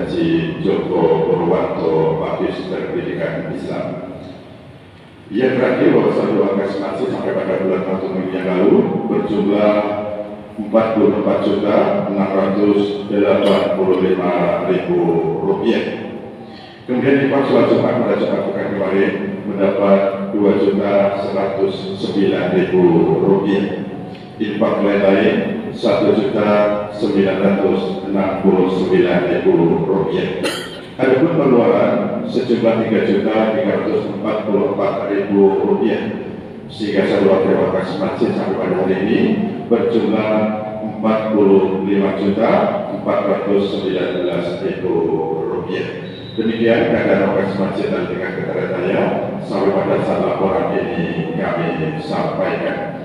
Haji Joko Purwanto, Magister Pendidikan Islam. Yang terakhir, wawasan doa masing-masing sampai pada bulan Maret yang lalu berjumlah 44.685.000 rupiah. Kemudian di sholat Jumat pada Jumat pekan kemarin mendapat 2.109.000 rupiah. Infak lain-lain 1.969.000 rupiah. Adapun pengeluaran sejumlah 3.344.000 rupiah. Sehingga saldo terima kasih masjid sampai pada hari ini berjumlah 45.419.000 rupiah. Demikian keadaan operasi masjid dan dengan keterangan saya sampai pada saat laporan ini kami sampaikan.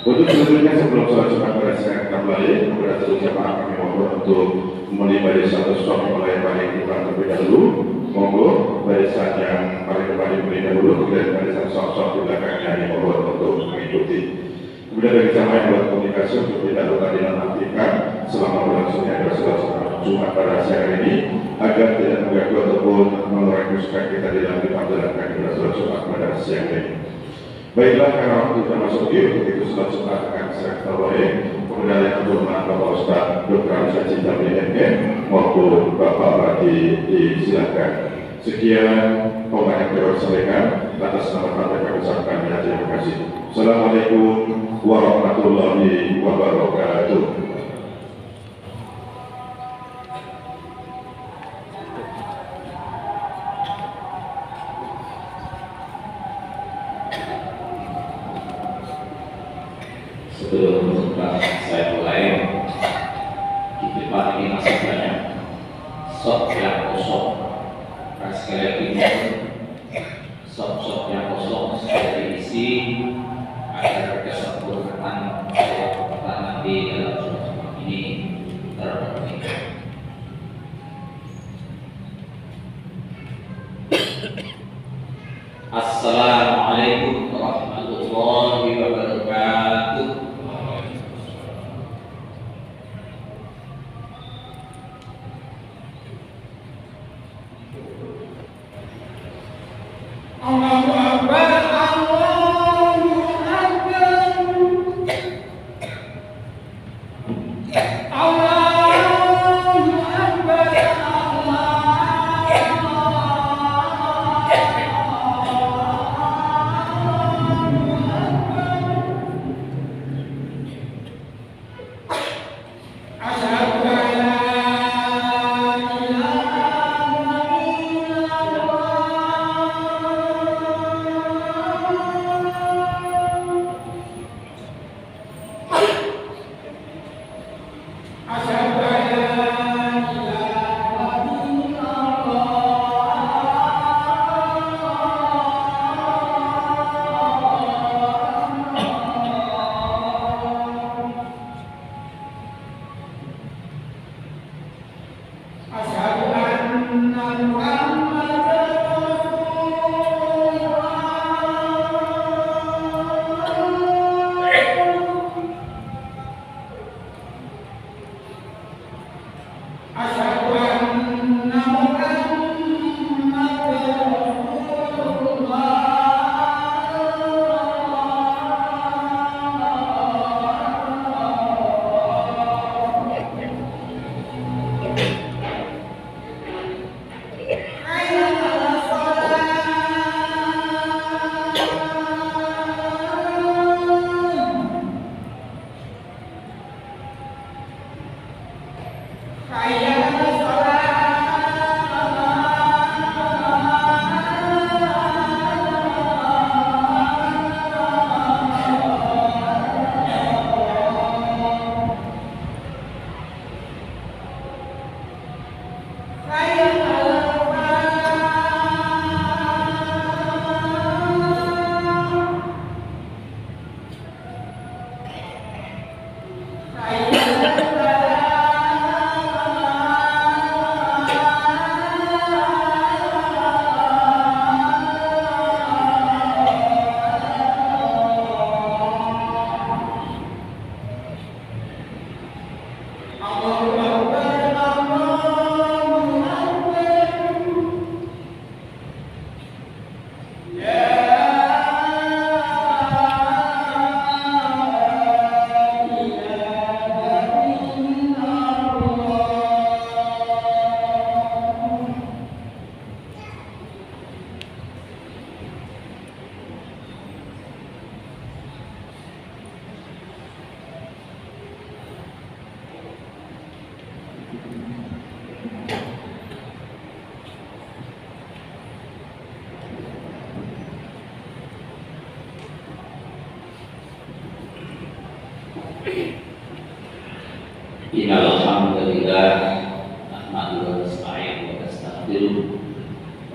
Untuk selanjutnya sebelum sholat Jumat pada siang kembali kepada seluruh jemaah kami mohon untuk memulai barisan stok mulai paling depan terlebih dahulu. Monggo barisan yang paling depan dimulai dahulu, kemudian barisan stok di belakangnya mohon untuk mengikuti. Kemudian bagi jemaah yang buat komunikasi untuk tidak lupa dinonaktifkan selama berlangsungnya adalah sholat Jumat pada siang hari ini agar tidak mengganggu ataupun mengurangi kesukaan kita di dalam dipanjalankan pada sholat Jumat pada siang ini. Baiklah, karena waktu kita masuk untuk itu sholat Jumat akan saya ketahui kemudian yang terhormat Bapak Ustaz Dr. Alisa Cinta BMM maupun Bapak Badi disilakan. Sekian pemain yang sampaikan atas nama partai kami ucapkan terima kasih. Assalamualaikum warahmatullahi wabarakatuh. Sebelum saya mulai, di depan ini masih banyak sop yang kosong. Sekali lagi sop-sop yang kosong segera diisi agar kesempurnaan pertama di dalam sholat ini terpenuhi. Assalamualaikum warahmatullahi wabarakatuh. Allahu Akbar, Allahu Akbar, Allahu Akbar, Asyhadu an la Hayya 'alal falah. ونستعينه ونستغفره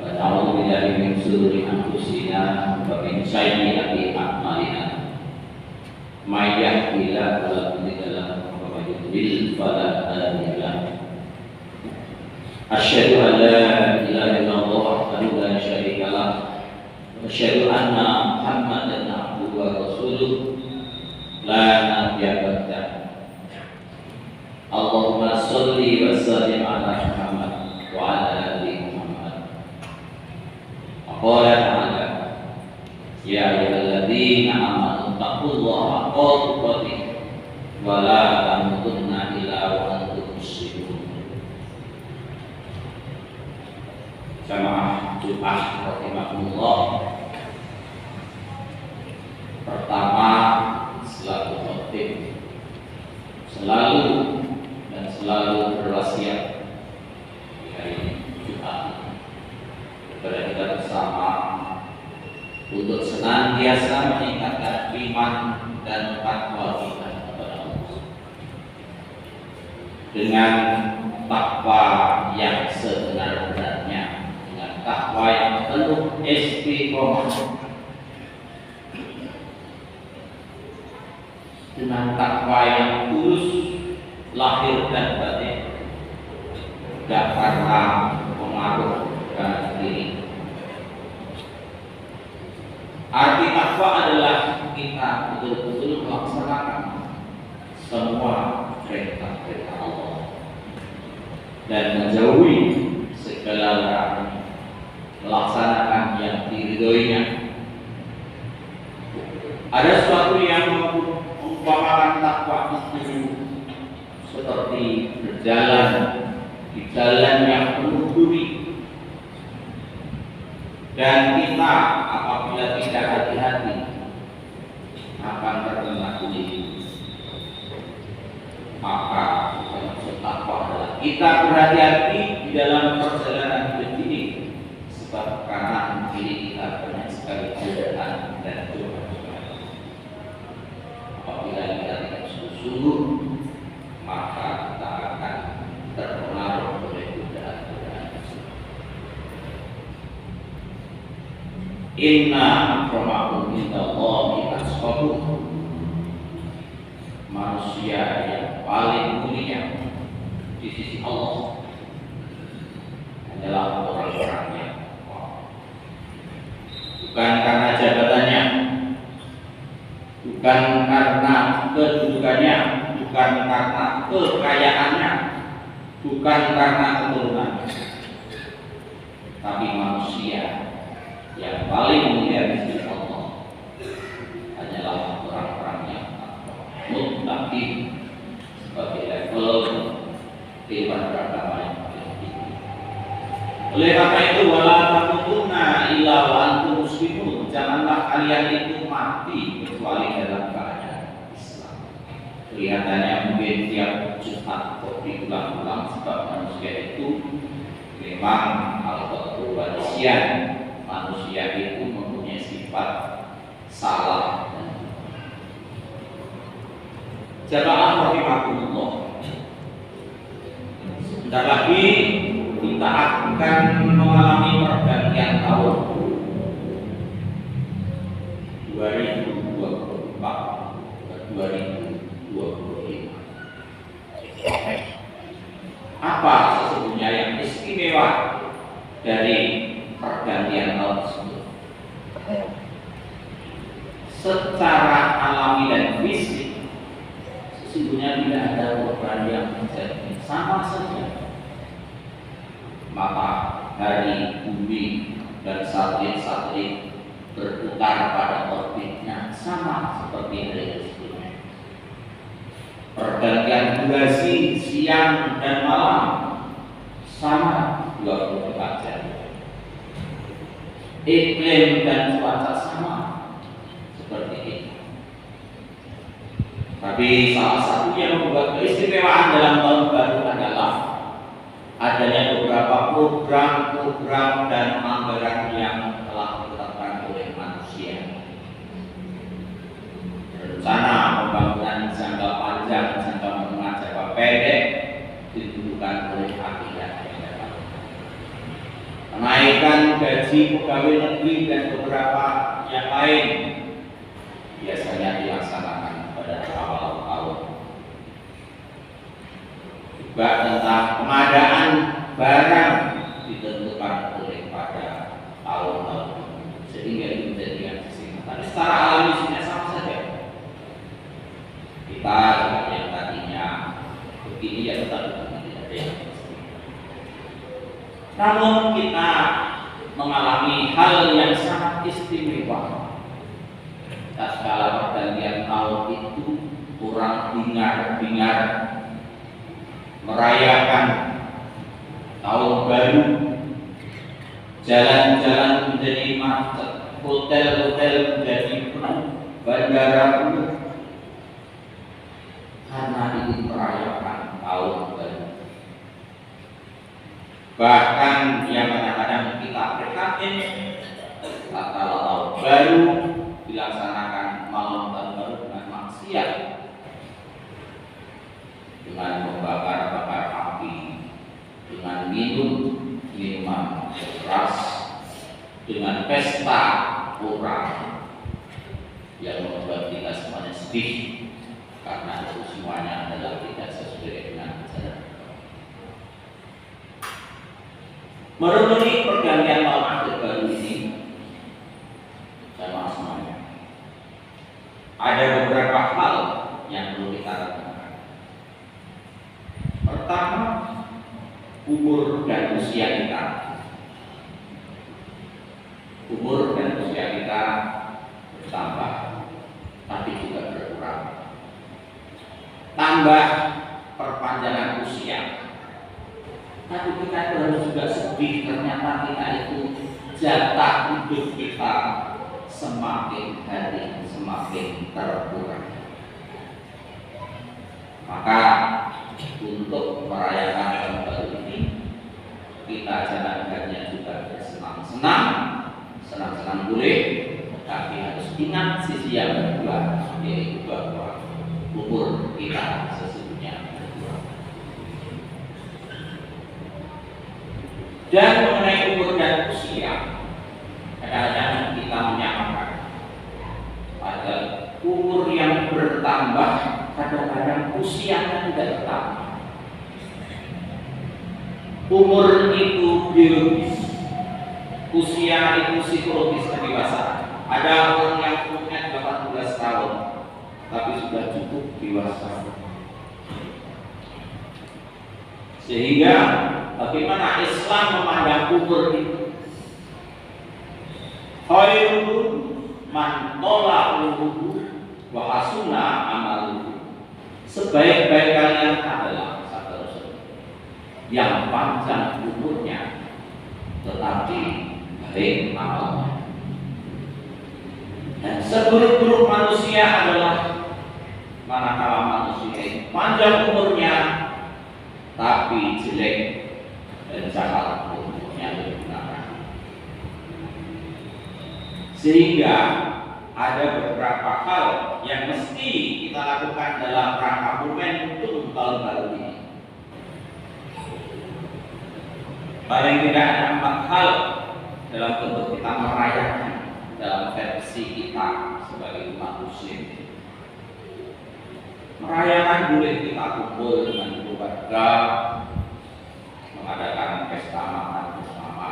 ونعوذ بالله من شرور أنفسنا ومن سيئات أعمالنا من يهده الله فلا مضل له ومن يضلل فلا هادي له أشهد أن لا إله إلا الله وحده لا شريك له وأشهد أن محمدا عبده ورسوله لا نبي بعده اللهم صل وسلم على محمد وعلى آل محمد وقال تعالى يا أيها الذين آمنوا اتقوا الله حق تقاته ولا تموتن إلا وأنتم مسلمون. Jamaah Jumat rahimahullah. Pertama, selalu khotib, selalu berwasiat di hari Jumat kepada kita bersama untuk senantiasa meningkatkan iman dan takwa kita kepada Allah dengan takwa yang sebenar-benarnya, dengan takwa yang penuh istiqomah, dengan takwa yang tulus lahir dan batin, tidak karena pengaruh dan diri. Arti takwa adalah kita betul-betul melaksanakan semua perintah-perintah Allah dan menjauhi segala larangan, melaksanakan yang diridhoinya. Ada sesuatu yang mengumpamakan takwa itu seperti berjalan di jalan yang penuh duri, dan kita apabila tidak hati-hati akan terkena duri. Maka takwa adalah kita berhati-hati di dalam perjalanan hidup ini, sebab kanan kiri kita banyak sekali godaan dan cobaan. Apabila kita tidak sungguh-sungguh, maka kita akan terpengaruh oleh godaan-godaan tersebut. Inna akramakum indallahi atqakum. Manusia yang paling mulia di sisi Allah adalah orang-orang yang bukan karena jabatannya, bukan karena kedudukannya, bukan karena kekayaannya, bukan karena keturunannya, tapi manusia yang paling mulia di sisi Allah adalah orang-orang yang muttaqin sebagai level kehidupan beragama yang paling tinggi. Oleh karena itu, wala tamutunna illa wa antum muslimun. Janganlah kalian itu mati kecuali dalam keadaan Islam. Kelihatannya mungkin tiap Jumat kok diulang-ulang, sebab manusia itu memang al-qadruwalisian. Manusia itu mempunyai sifat salah. Jamaah rahimahullah, sebentar lagi kita akan mengalami pergantian tahun 2024 ke 2025. Apa sesungguhnya yang istimewa dari pergantian tahun tersebut? Secara alami dan fisik sesungguhnya tidak ada perubahan yang terjadi, sama saja. Matahari, bumi, dan satelit-satelit berputar pada orbitnya sama seperti hari sebelumnya. Pergantian durasi siang dan malam sama 24 jam. Iklim dan cuaca sama seperti ini. Tapi salah satu yang membuat keistimewaan dalam tahun baru adalah adanya beberapa program-program dan anggaran yang telah ditetapkan oleh manusia. Rencana pembangunan jangka panjang, jangka menengah, jangka pendek ditentukan oleh agenda yang dapat. kenaikan gaji pegawai negeri dan beberapa yang lain biasanya dilaksanakan pada awal tahun. Juga tentang pengadaan barang ditentukan oleh pada tahun-tahun sehingga menjadikan kesehatan. Secara alami sebenarnya sama saja. Kita yang tadinya begini ya tetap tidak ada yang pasti. Namun kita mengalami hal yang sangat istimewa. Tatkala pergantian tahun itu kurang bingar-bingar merayakan tahun baru, jalan-jalan menjadi macet, hotel-hotel menjadi penuh, bandara penuh, karena ingin merayakan tahun baru. Bahkan yang kadang-kadang kita prihatin tatkala tahun baru dilaksanakan malam tahun baru dengan maksiat, dengan membakar-bakar api, dengan minum minuman keras, dengan pesta orang yang membuat kita semuanya sedih karena itu semuanya adalah tidak sesuai dengan ajaran. Merenungi pergantian tahun akhir baru ini, sama semuanya, ada beberapa hal yang perlu kita lakukan. Pertama, umur dan usia kita. Umur dan usia kita bertambah, tapi juga berkurang. Tambah perpanjangan usia. Tapi kita harus juga sedih, ternyata kita itu jatah hidup kita semakin hari semakin terkurang. Maka untuk merayakan tahun baru ini kita jalankannya juga bersenang-senang. Senang-senang boleh, tapi harus ingat sisi yang kedua, yaitu bahwa umur kita sesungguhnya berkurang. Dan mengenai umur dan usia, kadang-kadang kita menyamakan pada umur yang bertambah, kadang-kadang usianya tidak bertambah. Umur itu biologis, usia itu psikologis kedewasaan. Ada orang yang umurnya 18 tahun, tapi sudah cukup dewasa. Sehingga bagaimana Islam memandang umur itu? Khairun man tola umruhu wa hasuna amaluhu. Sebaik-baik kalian adalah yang panjang umurnya tetapi baik amalnya. Dan seburuk-buruk manusia adalah manakala manusia panjang umurnya tapi jelek dan jahat umurnya digunakan. Sehingga ada beberapa hal yang mesti kita lakukan dalam rangka momentum tahun baru ini. Paling tidak ada 4 hal dalam bentuk kita merayakan dalam versi kita sebagai umat muslim. Merayakan boleh kita kumpul dengan keluarga, mengadakan pesta makan bersama,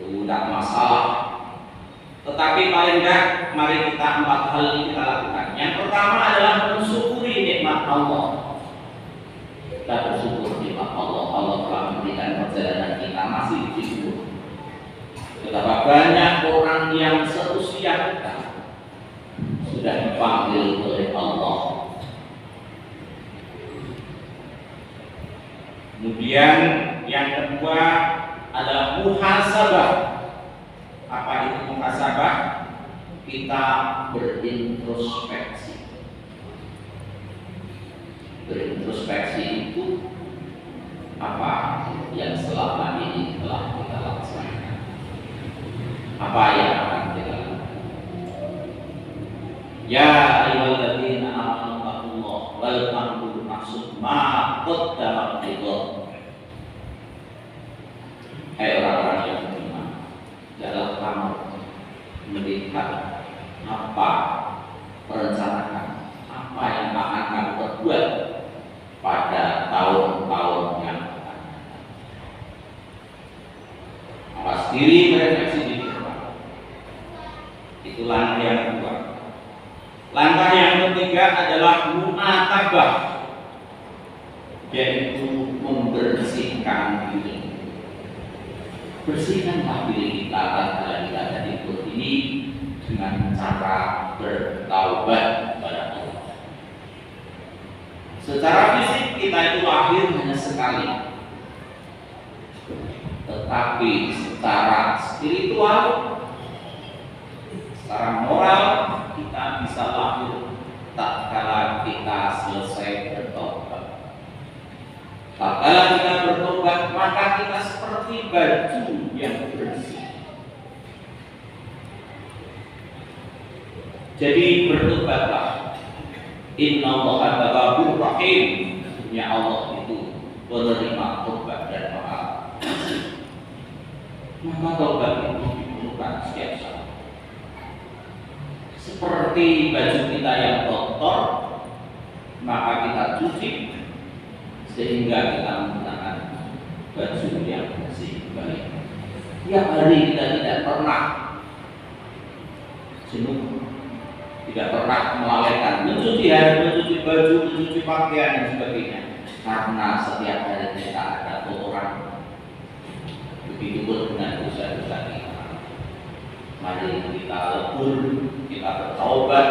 itu tidak masalah. Tetapi paling tidak mari kita 4 hal ini kita lakukan. Yang pertama adalah mensyukuri nikmat Allah. Kita bersyukur nikmat Allah. Allah telah memberikan perjalanan kita masih di situ. Betapa banyak orang yang seusia kita sudah dipanggil oleh Allah. Kemudian yang kedua adalah muhasabah. Apa itu muhasabah? Kita berintrospeksi. Berintrospeksi itu apa yang selama ini telah kita laksanakan, apa yang akan kita lakukan. Ya ayyuhalladzina amanu taqullaha wal tanzur nafsum ma qaddamat lighad. orang-orang yang beriman, dalam kamu melihat apa, merencanakan apa yang akan kamu perbuat pada tahun-tahun yang akan datang. Awas diri merefleksi diri. Itu langkah yang kedua. Langkah yang ketiga adalah mu'atabah, yaitu membersihkan diri. Bersihkanlah diri kita tatkala kita ada di perut ini dengan cara bertaubat kepada Allah. Secara fisik kita itu lahir hanya sekali, tetapi secara spiritual, secara moral kita bisa lahir tatkala kita selesai bertobat. Tatkala kita bertobat, maka kita seperti baju yang bersih. Jadi bertobatlah. Inna Allaha tawwabur rahim. Ya Allah itu penerima tobat dan maaf. Maka tobat itu diperlukan setiap saat. Seperti baju kita yang kotor, maka kita cuci sehingga kita menggunakan baju yang bersih kembali. Tiap hari kita tidak pernah jenuh, tidak pernah melalaikan mencuci hari, mencuci baju, mencuci pakaian dan sebagainya, karena setiap hari kita ada kotoran. Begitu pun dengan dosa-dosa kita. Mari kita lebur, kita bertaubat,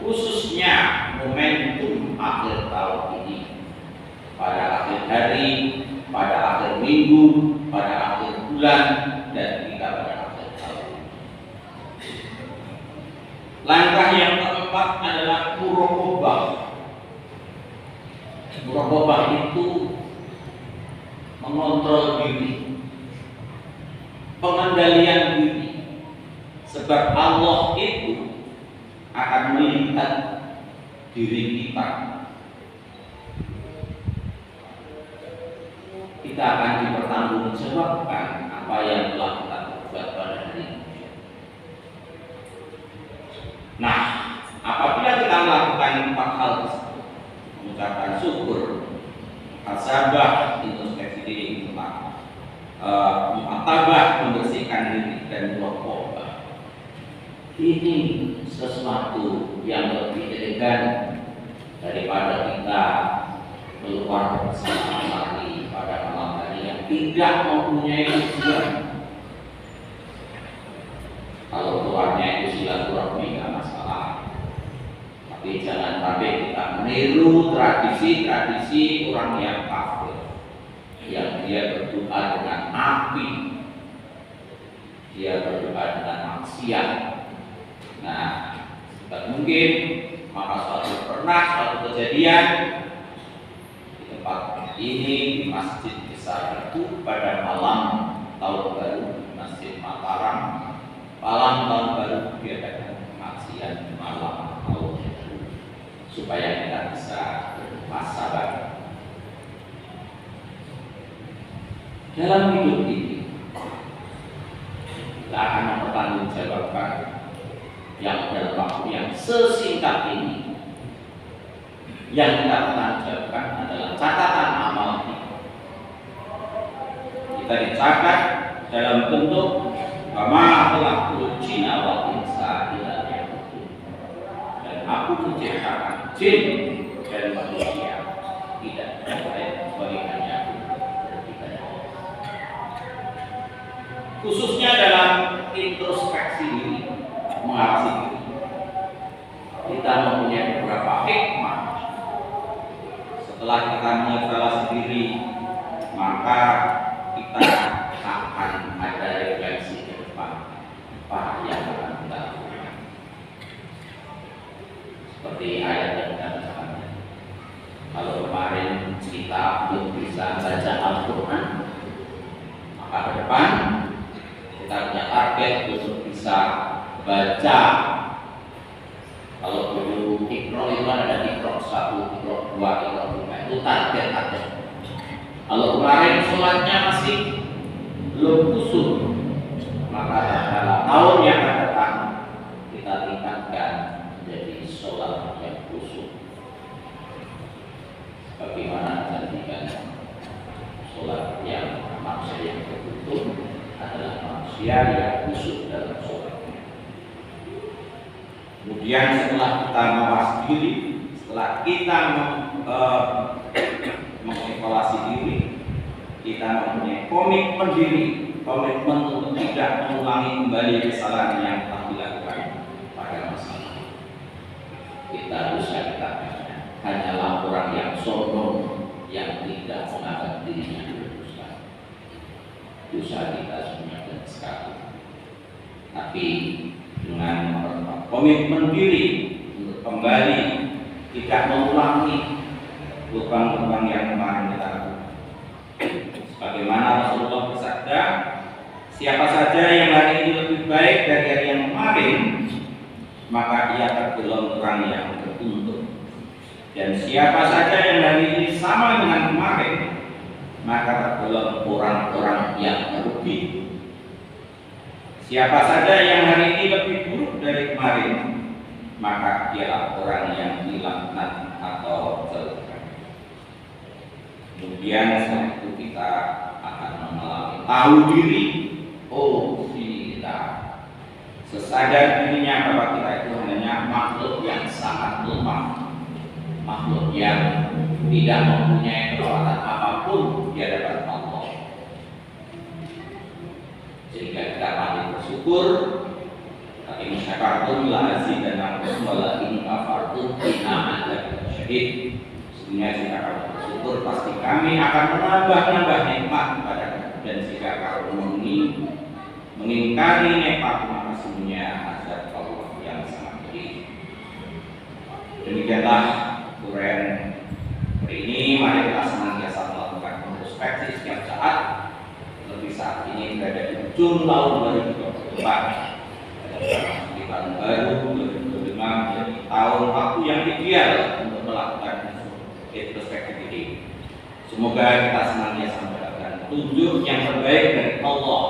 khususnya momentum akhir tahun ini. Pada akhir hari, pada akhir minggu, pada akhir bulan, dan kita pada akhir tahun. Langkah yang keempat adalah muraqabah. Muraqabah itu mengontrol diri, pengendalian diri, sebab Allah itu akan melihat diri kita. Kita akan dipertanggungjawabkan apa yang telah kita perbuat pada hari ini. Nah, apabila kita melakukan 4 hal tersebut, mengucapkan syukur, muhasabah, introspeksi diri, mu'atabah, membersihkan diri, dan muraqabah, ini sesuatu yang lebih elegan daripada kita keluar bersama hari pada malam hari yang tidak mempunyai tujuan. Kalau keluarnya itu silaturahmi tidak masalah, tapi jangan sampai kita meniru tradisi-tradisi orang yang kafir, yang dia berdoa dengan api, dia berdoa dengan maksiat. Nah, mungkin maka suatu kejadian di tempat ini, di masjid besar itu, pada malam tahun baru, Masjid Mataram, malam tahun baru diadakan pengajian malam tahun baru supaya kita bisa bermuhasabah dalam hidup ini. Kita akan mempertanggungjawabkan yang dalam waktu yang sesingkat ini. Yang kita pertanggungjawabkan adalah catatan amal kita. Kita dicatat dalam bentuk Kama telah Cina wa insa ila ya'budu, dan aku menciptakan jin dan manusia tidak lain kecuali hanya beribadah. Khususnya dalam introspeksi diri, mengawasi diri, kita mempunyai beberapa hikmah. Setelah kita mengevaluasi diri, maka kita akan ada refleksi ke depan apa yang akan kita lakukan. Seperti ayat yang kita bacakan. Kalau kemarin kita belum bisa baca Al-Quran, maka ke depan kita punya target untuk bisa baca. Kalau dulu Iqra itu ada Iqra 1, Iqra 2, Iqra 3, itu target. Kalau kemarin sholatnya masih belum kusuk, maka dalam tahun yang akan datang kita tingkatkan menjadi sholat yang kusuk. Bagaimana menjadikan sholat yang manusia yang tertutup adalah manusia yang kusuk dalam sholatnya. Kemudian setelah kita mawas diri, setelah kita mengevaluasi diri, kita mempunyai komitmen diri, komitmen untuk tidak mengulangi kembali kesalahan yang telah dilakukan pada masa lalu. Kita dosa kita hanyalah orang yang sombong yang tidak menganggap dirinya berdosa. Dosa kita sebenarnya sekali. Tapi dengan komitmen diri untuk kembali tidak mengulangi lubang-lubang yang kemarin kita lakukan. Sebagaimana Rasulullah bersabda, siapa saja yang hari ini lebih baik dari hari yang kemarin, maka ia tergolong orang yang beruntung. Dan siapa saja yang hari ini sama dengan kemarin, maka tergolong orang-orang yang merugi. Siapa saja yang hari ini lebih buruk dari kemarin, maka dialah orang yang dilaknat atau celaka. Kemudian setelah itu kita akan mengalami tahu diri. Oh, ini kita sesadar dirinya bahwa kita itu hanya makhluk yang sangat lemah, makhluk yang tidak mempunyai kekuatan apapun di hadapan Allah. Sehingga kita patut bersyukur. Tapi syakartum la azidannakum wa la in kafartum inna adzabi syadid. Sehingga jika kamu bersyukur, pasti kami akan menambah nikmat kepada kamu. Dan jika kamu mengingkari nikmat, maka sesungguhnya azab Allah yang sangat pedih. Demikianlah uraian hari ini. Mari kita senantiasa melakukan introspeksi setiap saat. Lebih saat ini berada di ujung tahun 2024. Di tahun baru 2025 menjadi tahun waktu yang ideal untuk melakukan introspeksi diri. Semoga kita senantiasa mendapatkan petunjuk yang terbaik dari Allah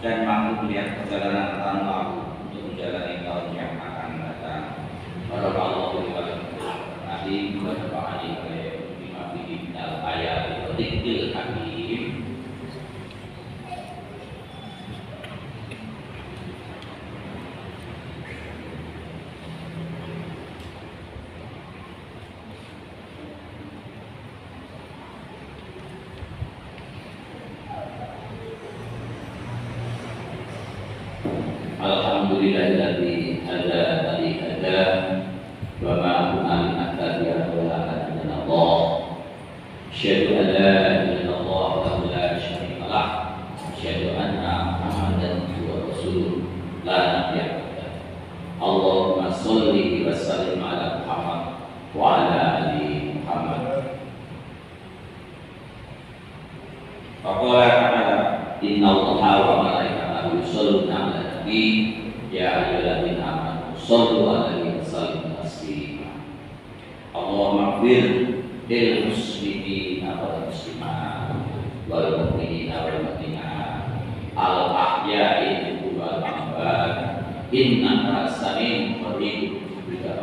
dan mampu melihat perjalanan tahun lalu untuk menjalani tahun yang akan datang. Barakallahu li wa lakum. Nanti berdoa di lima fiqh al-ayat dzikil hakim. Alhamdulillahilladzi hada li hada wa ma kunna linahtadiya laula an hadana Allah. Asyhadu an la ilaha illallah wa la syarika lah. Asyhadu anna Muhammadan rasulullah la nabiyya ba'dah. Allahumma shalli wa sallim ala Muhammad wa ala ali Muhammad. Faqala ta'ala inna Allaha wa malaikatahu yusholluna 'alan ya ayyuhalladzina amanu shallu 'alaihi wa sallimu taslima. Allahumma ighfir lil muslimina wal muslimat wal mu'minina wal mu'minat al ahya'i minhum wal amwat innaka sami'un qaribun mujibud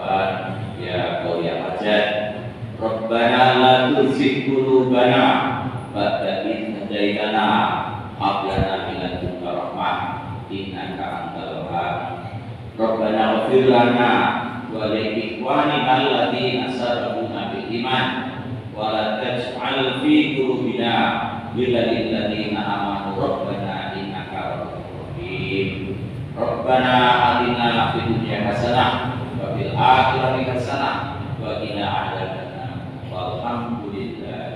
ya qawi hajat. Rabbana la tuzigh qulubana ba'da idh hadaitana hab lana min ladunka rahmah innaka antal wahhab. Rabbana ighfir lana wa li ikhwanina alladziina sabaquna bil iman wa la taj'al fi qulubina ghillan lil ladziina amanu rabbana innaka ra'ufur rahim. Rabbana atina fid dunya hasanah wa fil akhirati hasanah wa qina adzabannar. Walhamdulillah.